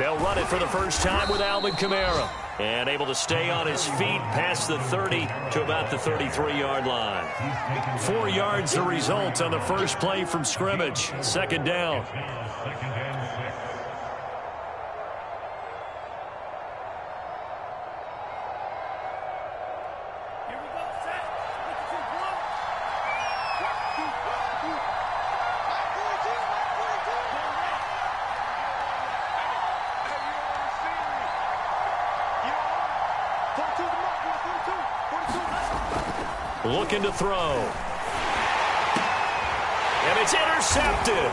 They'll run it for the first time with Alvin Kamara. And able to stay on his feet past the 30 to about the 33-yard line. 4 yards the result on the first play from scrimmage. Second down. Looking to throw. And it's intercepted.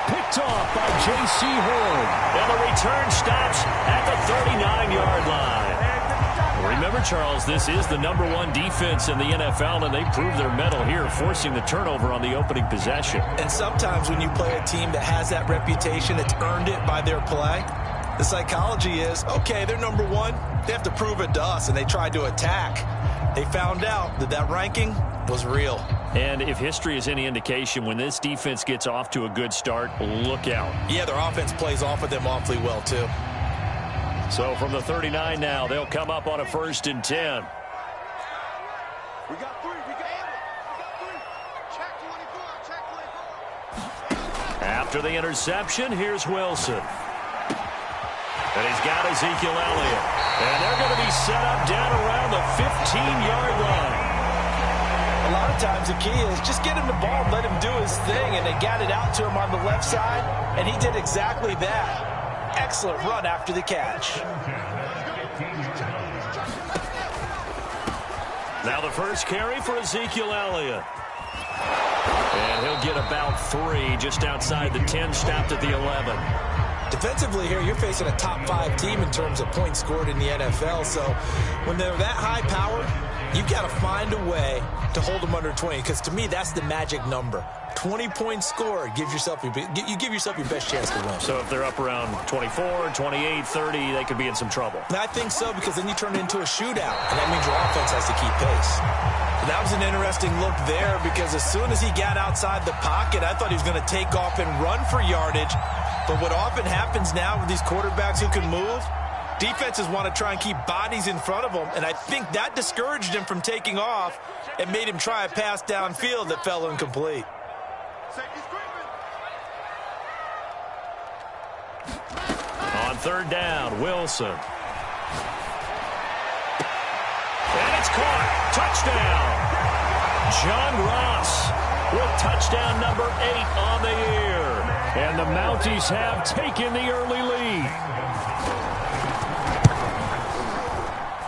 Picked off by J.C. Horn. And the return stops at the 39-yard line. Remember, Charles, this is the #1 defense in the NFL, and they proved their mettle here, forcing the turnover on the opening possession. And sometimes when you play a team that has that reputation, it's earned it by their play. The psychology is, okay, they're #1. They have to prove it to us, and they tried to attack. They found out that that ranking was real. And if history is any indication, when this defense gets off to a good start, look out. Yeah, their offense plays off of them awfully well, too. So from the 39 now, they'll come up on a 1st and 10. We got 3. We got 3. Check 24. Check 24. After the interception, here's Wilson. And he's got Ezekiel Elliott. And they're going to be set up down around the 15-yard line. A lot of times the key is just get him the ball, let him do his thing, and they got it out to him on the left side, and he did exactly that. Excellent run after the catch. Now the first carry for Ezekiel Elliott. And he'll get about 3 just outside the 10, stopped at the 11. Defensively here, you're facing a top 5 team in terms of points scored in the NFL. So when they're that high powered, you've got to find a way to hold them under 20. Because to me, that's the magic number. 20 points scored, you give yourself your best chance to win. So if they're up around 24, 28, 30, they could be in some trouble. And I think so, because then you turn it into a shootout, and that means your offense has to keep pace. And that was an interesting look there, because as soon as he got outside the pocket, I thought he was going to take off and run for yardage. But what often happens now with these quarterbacks who can move, defenses want to try and keep bodies in front of them, and I think that discouraged him from taking off and made him try a pass downfield that fell incomplete. On 3rd down, Wilson. And it's caught. Touchdown. John Ross with touchdown number 8 on the year. And the Mounties have taken the early lead.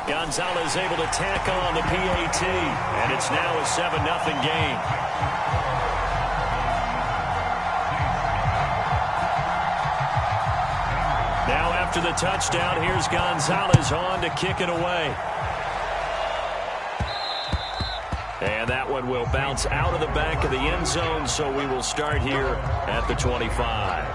Gonzalez able to tack on the PAT. And it's now a 7-0 game. Now after the touchdown, here's Gonzalez on to kick it away. And that one will bounce out of the back of the end zone, so we will start here at the 25.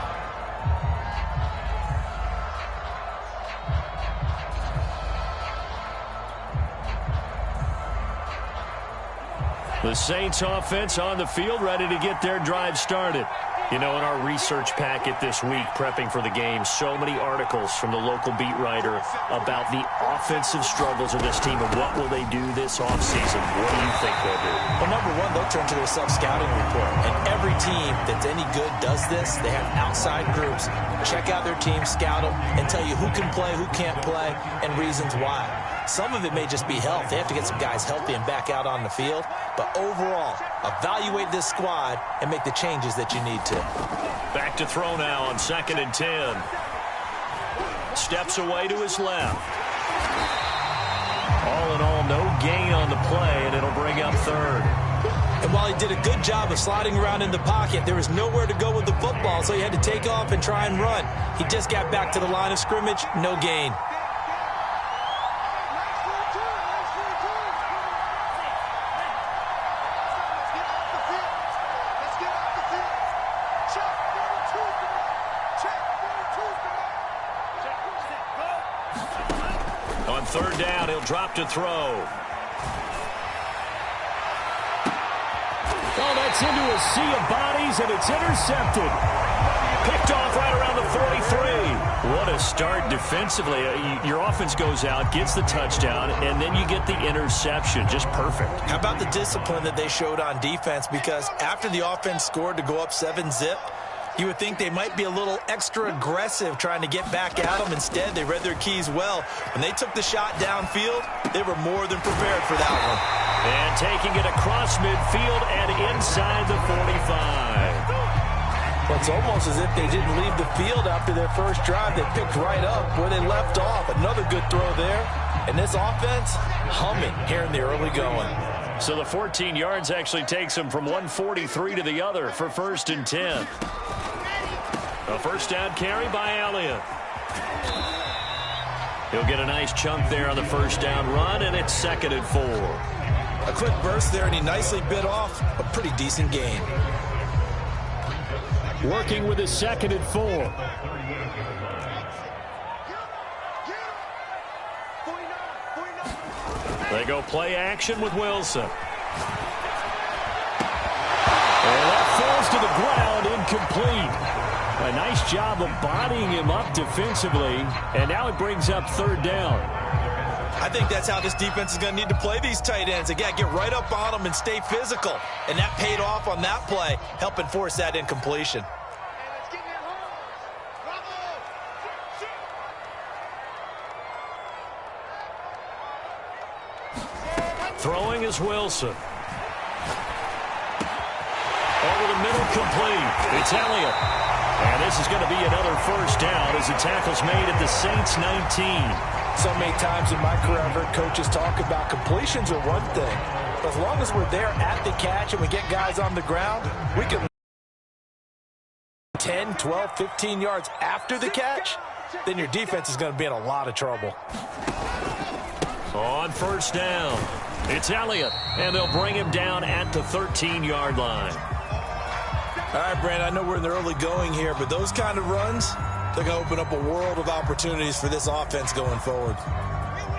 The Saints offense on the field, ready to get their drive started. You know, in our research packet this week, prepping for the game, so many articles from the local beat writer about the offensive struggles of this team and what will they do this offseason. What do you think they'll do? Well, number one, they'll turn to their self-scouting report. And every team that's any good does this. They have outside groups. Check out their team, scout them, and tell you who can play, who can't play, and reasons why. Some of it may just be health. They have to get some guys healthy and back out on the field. But overall, evaluate this squad and make the changes that you need to. Back to throw now on 2nd and 10. Steps away to his left. All in all, no gain on the play, and it'll bring up 3rd. And while he did a good job of sliding around in the pocket, there was nowhere to go with the football, so he had to take off and try and run. He just got back to the line of scrimmage, no gain. On 3rd down, he'll drop to throw. Oh, that's into a sea of bodies, and it's intercepted. Picked off right around the 43. What a They'll start defensively. Your offense goes out, gets the touchdown, and then you get the interception. Just perfect. How about the discipline that they showed on defense? Because after the offense scored to go up 7-zip, you would think they might be a little extra aggressive trying to get back at them. Instead, they read their keys well. When they took the shot downfield, they were more than prepared for that one. And taking it across midfield and inside the 45. It's almost as if they didn't leave the field after their first drive. They picked right up where they left off. Another good throw there. And this offense humming here in the early going. So the 14 yards actually takes them from 143 to the other for 1st and 10. A first down carry by Elliott. He'll get a nice chunk there on the first down run, and it's 2nd and 4. A quick burst there, and he nicely bit off a pretty decent gain. Working with his 2nd and 4. They go play action with Wilson. And that falls to the ground, incomplete. A nice job of bodying him up defensively, and now it brings up 3rd down. I think that's how this defense is going to need to play these tight ends. They got to get right up on them and stay physical. And that paid off on that play, helping force that incompletion. Throwing is Wilson. Over the middle, complete. It's Elliott. And this is going to be another first down as the tackle's made at the Saints 19. So many times in my career I've heard coaches talk about completions are one thing. But as long as we're there at the catch and we get guys on the ground, we can 10, 12, 15 yards after the catch, then your defense is going to be in a lot of trouble. On first down, it's Elliott, and they'll bring him down at the 13-yard line. All right, Brand, I know we're in the early going here, but those kind of runs, they're going to open up a world of opportunities for this offense going forward.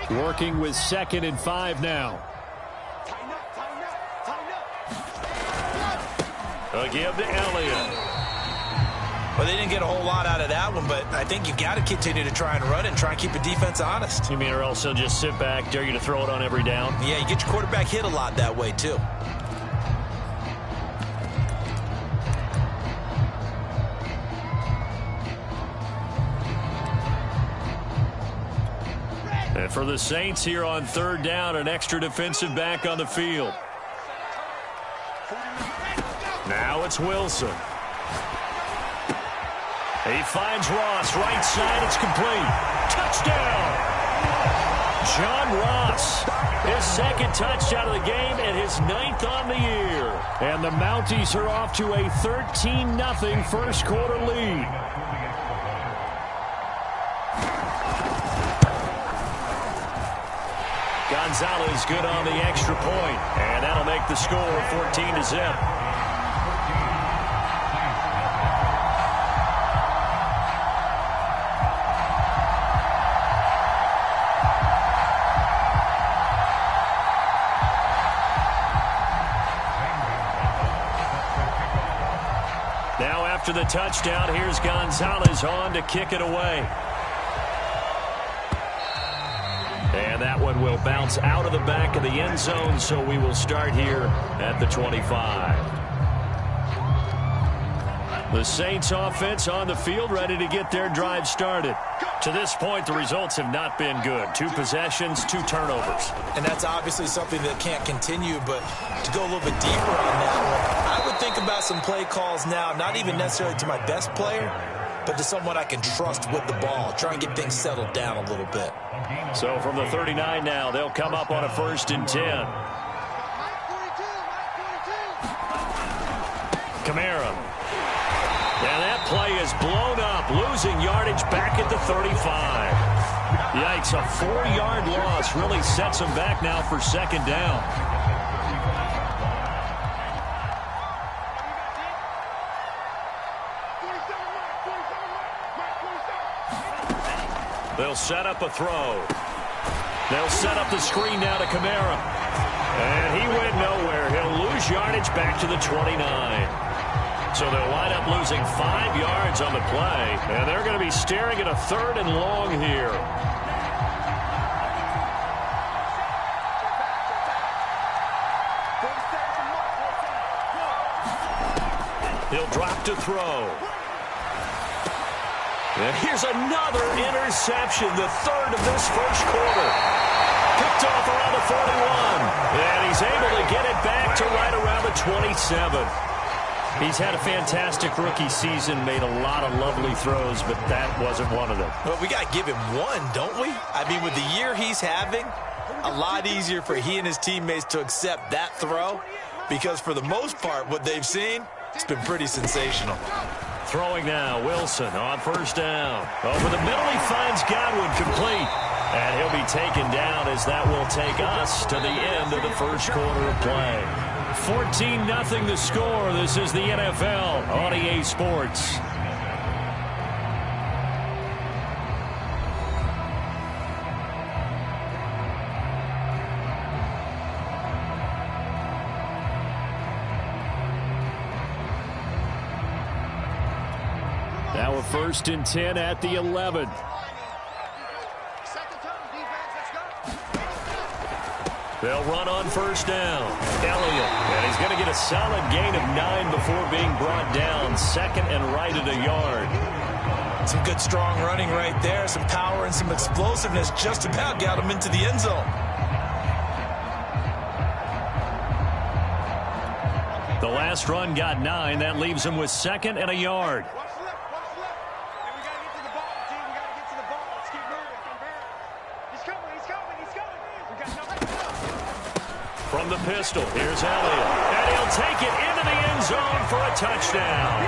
Working with 2nd and 5 now. A give to Elliott. Well, they didn't get a whole lot out of that one, but I think you got to continue to try and run it and try and keep the defense honest. You mean or else they'll just sit back, dare you to throw it on every down? Yeah, you get your quarterback hit a lot that way, too. And for the Saints here on 3rd down, an extra defensive back on the field. Now it's Wilson. He finds Ross, right side, it's complete. Touchdown! John Ross, his 2nd touchdown of the game and his 9th on the year. And the Mounties are off to a 13-0 first quarter lead. Gonzalez good on the extra point, and that'll make the score 14-0. Now after the touchdown, here's Gonzalez on to kick it away. And that one will bounce out of the back of the end zone, so we will start here at the 25. The Saints offense on the field, ready to get their drive started. To this point, the results have not been good. 2 possessions, 2 turnovers. And that's obviously something that can't continue, but to go a little bit deeper on that one, I would think about some play calls now, not even necessarily to my best player, but to someone I can trust with the ball. Try and get things settled down a little bit. So from the 39 now, they'll come up on a 1st and 10. Kamara. And that play is blown up, losing yardage back at the 35. Yikes, a 4-yard loss really sets them back now for 2nd down. They'll set up a throw. They'll set up the screen now to Kamara. And he went nowhere. He'll lose yardage back to the 29. So they'll wind up losing 5 yards on the play, and they're going to be staring at a 3rd and long here. He'll drop to throw. And here's another interception, the 3rd of this first quarter. Picked off around the 41. And he's able to get it back to right around the 27. He's had a fantastic rookie season, made a lot of lovely throws, but that wasn't one of them. Well, we got to give him one, don't we? I mean, with the year he's having, a lot easier for he and his teammates to accept that throw, because for the most part, what they've seen, it's been pretty sensational. Throwing now, Wilson on 1st down. Over the middle, he finds Godwin complete. And he'll be taken down as that will take us to the end of the first quarter of play. 14-0 the score. This is the NFL on EA Sports. Now a 1st and 10 at the 11. They'll run on 1st down. Elliott, and he's going to get a solid gain of 9 before being brought down. 2nd and right at a yard. Some good strong running right there. Some power and some explosiveness just about got him into the end zone. The last run got 9. That leaves him with 2nd and a yard. From the pistol, here's Elliott. And he'll take it into the end zone for a touchdown.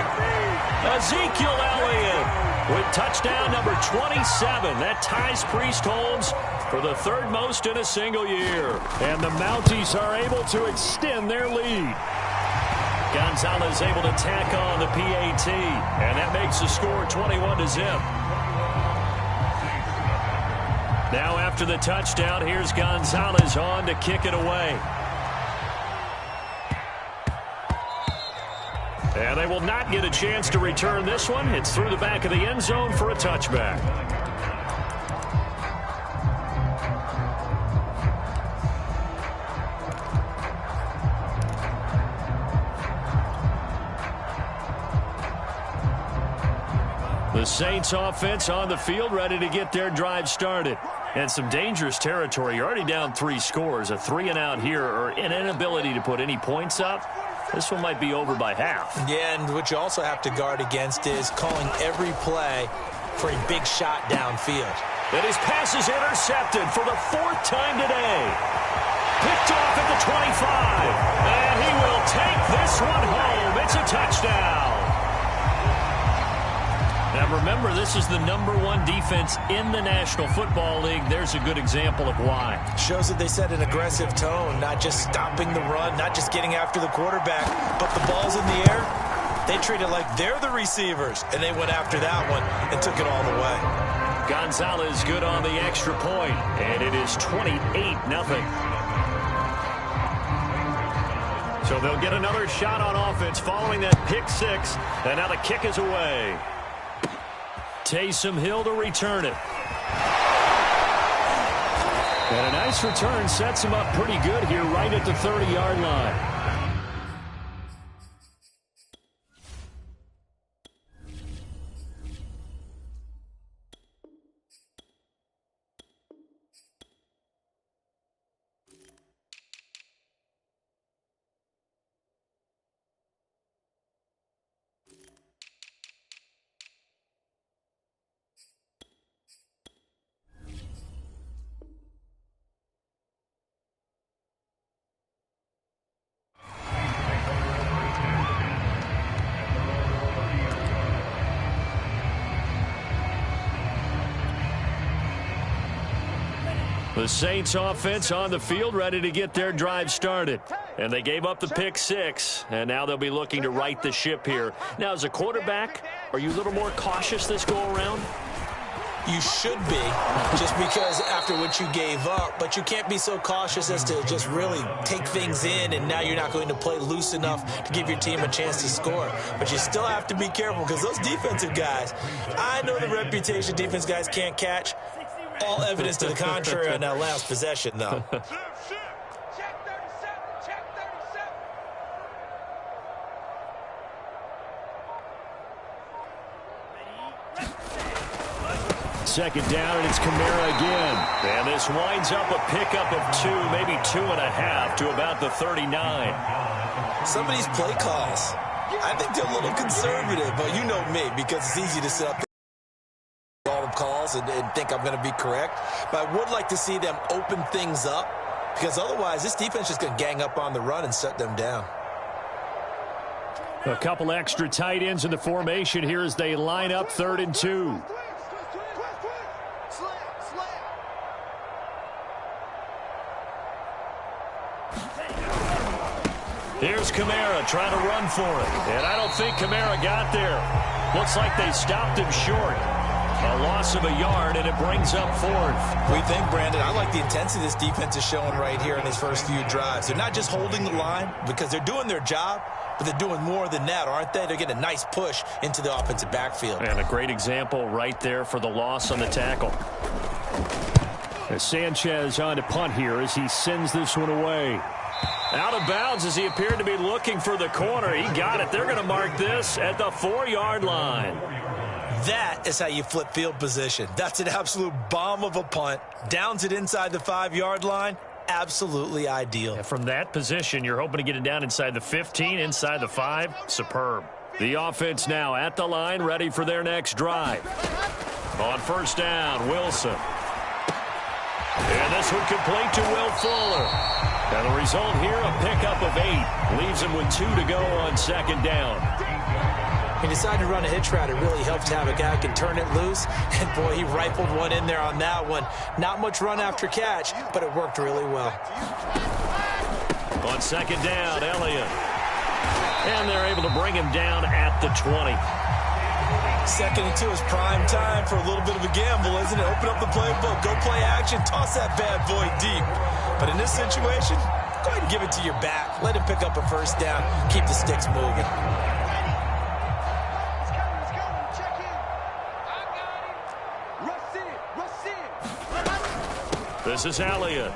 Ezekiel Elliott with touchdown number 27. That ties Priest Holmes for the 3rd most in a single year. And the Mounties are able to extend their lead. Gonzalez able to tack on the PAT. And that makes the score 21-0. Now after the touchdown, here's Gonzalez on to kick it away. And they will not get a chance to return this one. It's through the back of the end zone for a touchback. The Saints offense on the field, ready to get their drive started. And some dangerous territory. You're already down 3 scores. A 3-and-out here, or an inability to put any points up. This one might be over by half. Yeah, and what you also have to guard against is calling every play for a big shot downfield. And his pass is intercepted for the 4th time today. Picked off at the 25. And he will take this one home. It's a touchdown. Now remember, this is the #1 defense in the National Football League. There's a good example of why. Shows that they set an aggressive tone, not just stopping the run, not just getting after the quarterback, but the ball's in the air. They treat it like they're the receivers, and they went after that one and took it all the way. Gonzalez good on the extra point, and it is 28-0. So they'll get another shot on offense following that pick 6, and now the kick is away. Taysom Hill to return it. And a nice return sets him up pretty good here right at the 30-yard line. The Saints offense on the field, ready to get their drive started. And they gave up the pick 6, and now they'll be looking to right the ship here. Now, as a quarterback, are you a little more cautious this go around? You should be, just because after what you gave up, but you can't be so cautious as to just really take things in, and now you're not going to play loose enough to give your team a chance to score. But you still have to be careful, because those defensive guys, I know the reputation defense guys can't catch. All evidence to the contrary on that last possession, though. Second down, and it's Kamara again. And this winds up a pickup of 2, maybe 2.5 to about the 39. Some of these play calls, I think they're a little conservative, but you know me, because it's easy to sit up there all the calls and think I'm going to be correct. But I would like to see them open things up, because otherwise this defense is going to gang up on the run and shut them down. A couple extra tight ends in the formation here as they line up 3rd and 2. Here's Kamara trying to run for it. And I don't think Kamara got there. Looks like they stopped him short. A loss of a yard, and it brings up 4th. We think, Brandon, I like the intensity this defense is showing right here in these first few drives. They're not just holding the line because they're doing their job, but they're doing more than that, aren't they? They're getting a nice push into the offensive backfield. And a great example right there for the loss on the tackle. As Sanchez on to punt here as he sends this one away. Out of bounds as he appeared to be looking for the corner. He got it. They're going to mark this at the 4-yard line. That is how you flip field position. That's an absolute bomb of a punt. Downs it inside the 5-yard line. Absolutely ideal. And from that position, you're hoping to get it down inside the 15, inside the 5. Superb. The offense now at the line, ready for their next drive. On 1st down, Wilson. And this one complete to Will Fuller. And the result here, a pickup of 8. Leaves him with 2 to go on 2nd down. He decided to run a hitch route. It really helped to have a guy who can turn it loose. And, boy, he rifled one in there on that one. Not much run after catch, but it worked really well. On 2nd down, Elliott. And they're able to bring him down at the 20. 2nd and 2 is prime time for a little bit of a gamble, isn't it? Open up the playbook, go play action, toss that bad boy deep. But in this situation, go ahead and give it to your back. Let him pick up a 1st down. Keep the sticks moving. This is Elliott.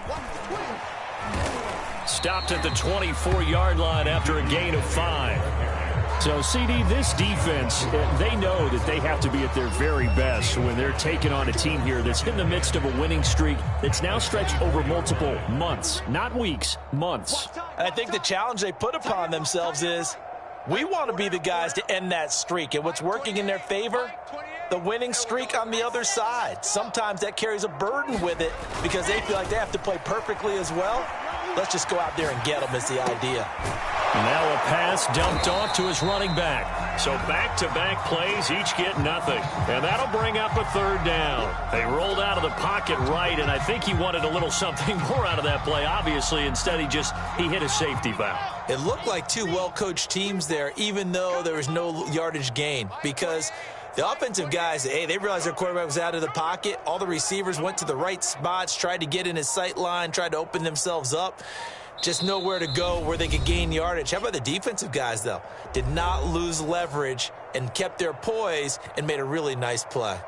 Stopped at the 24-yard line after a gain of 5. So, CD, this defense, they know that they have to be at their very best when they're taking on a team here that's in the midst of a winning streak that's now stretched over multiple months, not weeks, months. I think the challenge they put upon themselves is we want to be the guys to end that streak. And what's working in their favor? The winning streak on the other side. Sometimes that carries a burden with it because they feel like they have to play perfectly as well. Let's just go out there and get them is the idea. Now a pass dumped off to his running back. So back-to-back plays, each get nothing. And that'll bring up a 3rd down. They rolled out of the pocket right, and I think he wanted a little something more out of that play, obviously. Instead, he hit a safety valve. It looked like 2 well-coached teams there, even though there was no yardage gain, because the offensive guys, hey, they realized their quarterback was out of the pocket. All the receivers went to the right spots, tried to get in his sight line, tried to open themselves up. Just nowhere to go where they could gain yardage. How about the defensive guys, though? Did not lose leverage and kept their poise and made a really nice play.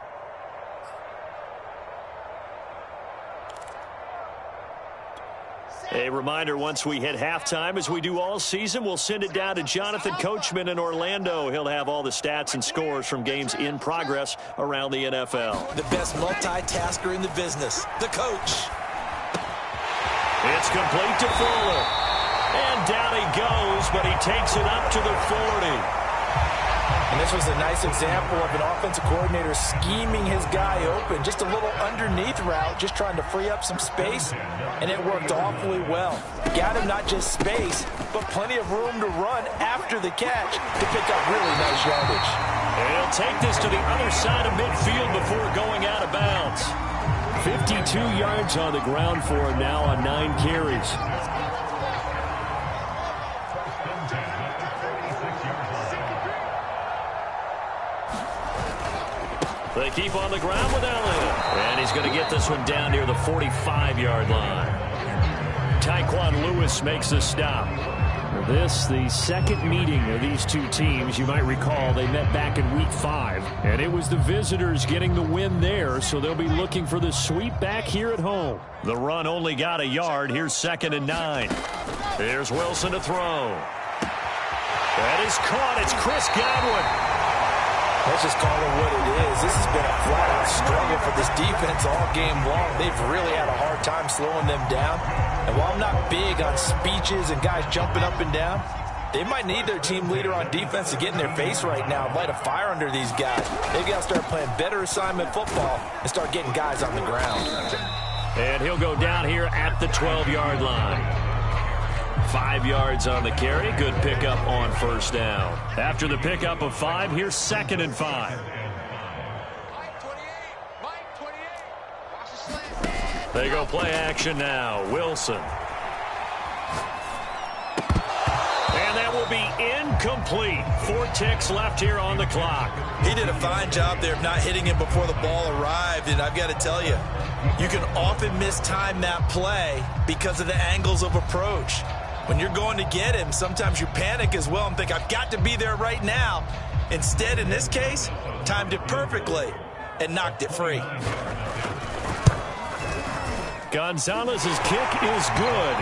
A reminder, once we hit halftime, as we do all season, we'll send it down to Jonathan Coachman in Orlando. He'll have all the stats and scores from games in progress around the NFL. The best multitasker in the business, the coach. It's complete to Fuller. And down he goes, but he takes it up to the 40. And this was a nice example of an offensive coordinator scheming his guy open. Just a little underneath route, just trying to free up some space, and it worked awfully well. Got him not just space, but plenty of room to run after the catch to pick up really nice yardage. And he'll take this to the other side of midfield before going out of bounds. 52 yards on the ground for him now on 9 carries. They keep on the ground with Elliott. And he's going to get this one down near the 45-yard line. Tyquan Lewis makes the stop. This, the second meeting of these two teams. You might recall they met back in Week 5, and it was the visitors getting the win there, so they'll be looking for the sweep back here at home. The run only got a yard. Here's 2nd and 9. Here's Wilson to throw. That is caught. It's Chris Godwin. Let's just call it what it is. This has been a flat-out struggle for this defense all game long. They've really had a hard time slowing them down. And while I'm not big on speeches and guys jumping up and down, they might need their team leader on defense to get in their face right now and light a fire under these guys. They've got to start playing better assignment football and start getting guys on the ground. And he'll go down here at the 12-yard line. 5 yards on the carry. Good pickup on first down. After the pickup of 5, here's 2nd and 5. They go play action now. Wilson. And that will be incomplete. 4 ticks left here on the clock. He did a fine job there of not hitting him before the ball arrived, and I've got to tell you, you can often mistime that play because of the angles of approach. When you're going to get him, sometimes you panic as well and think, I've got to be there right now. Instead, in this case, timed it perfectly and knocked it free. Gonzalez's kick is good,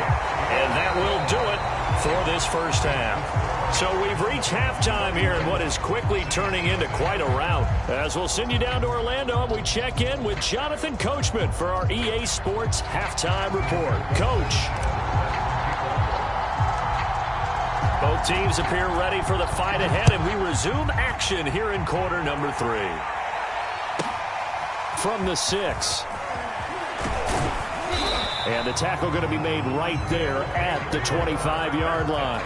and that will do it for this first half. So we've reached halftime here in what is quickly turning into quite a rout. As we'll send you down to Orlando, and we check in with Jonathan Coachman for our EA Sports Halftime Report. Coach. Both teams appear ready for the fight ahead, and we resume action here in quarter number 3. From the 6. And the tackle going to be made right there at the 25-yard line.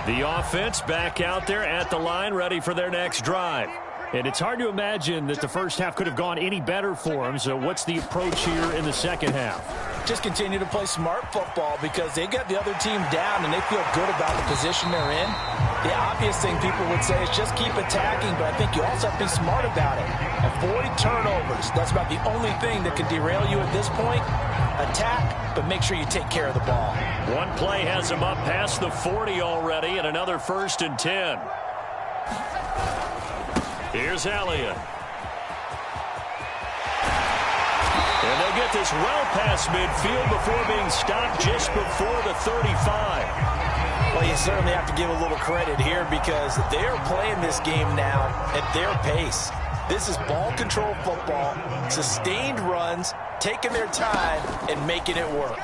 The offense back out there at the line, ready for their next drive. And it's hard to imagine that the first half could have gone any better for them. So what's the approach here in the second half? Just continue to play smart football because they got the other team down and they feel good about the position they're in. The obvious thing people would say is just keep attacking, but I think you also have to be smart about it. Avoid turnovers. That's about the only thing that can derail you at this point. Attack, but make sure you take care of the ball. One play has them up past the 40 already, and another 1st and 10. Here's Elliott. And they'll get this well past midfield before being stopped just before the 35. Well, you certainly have to give a little credit here because they're playing this game now at their pace. This is ball control football, sustained runs, taking their time, and making it work.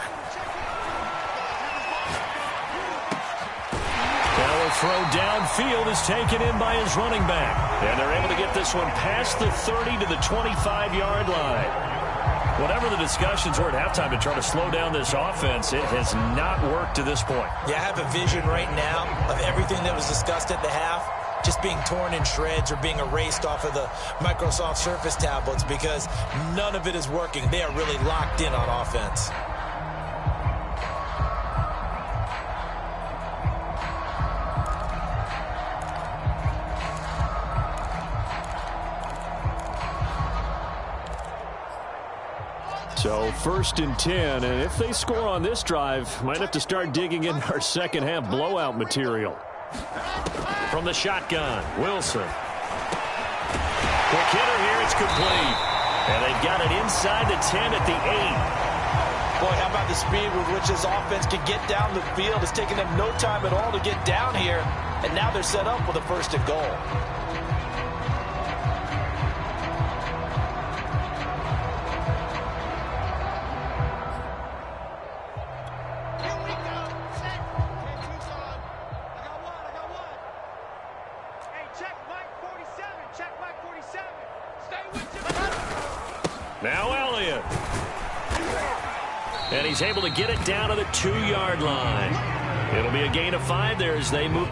Now a throw downfield is taken in by his running back. And they're able to get this one past the 30 to the 25-yard line. Whatever the discussions were at halftime to try to slow down this offense, it has not worked to this point. Yeah, I have a vision right now of everything that was discussed at the half just being torn in shreds or being erased off of the Microsoft Surface tablets because none of it is working. They are really locked in on offense. So 1st and 10, and if they score on this drive, might have to start digging in our second half blowout material. From the shotgun, Wilson. Quick hitter here, it's complete. And they've got it inside the 10 at the 8. Boy, how about the speed with which this offense can get down the field? It's taken them no time at all to get down here, and now they're set up with a 1st and goal. Now Elliott. And he's able to get it down to the 2-yard line. It'll be a gain of 5 there as they move.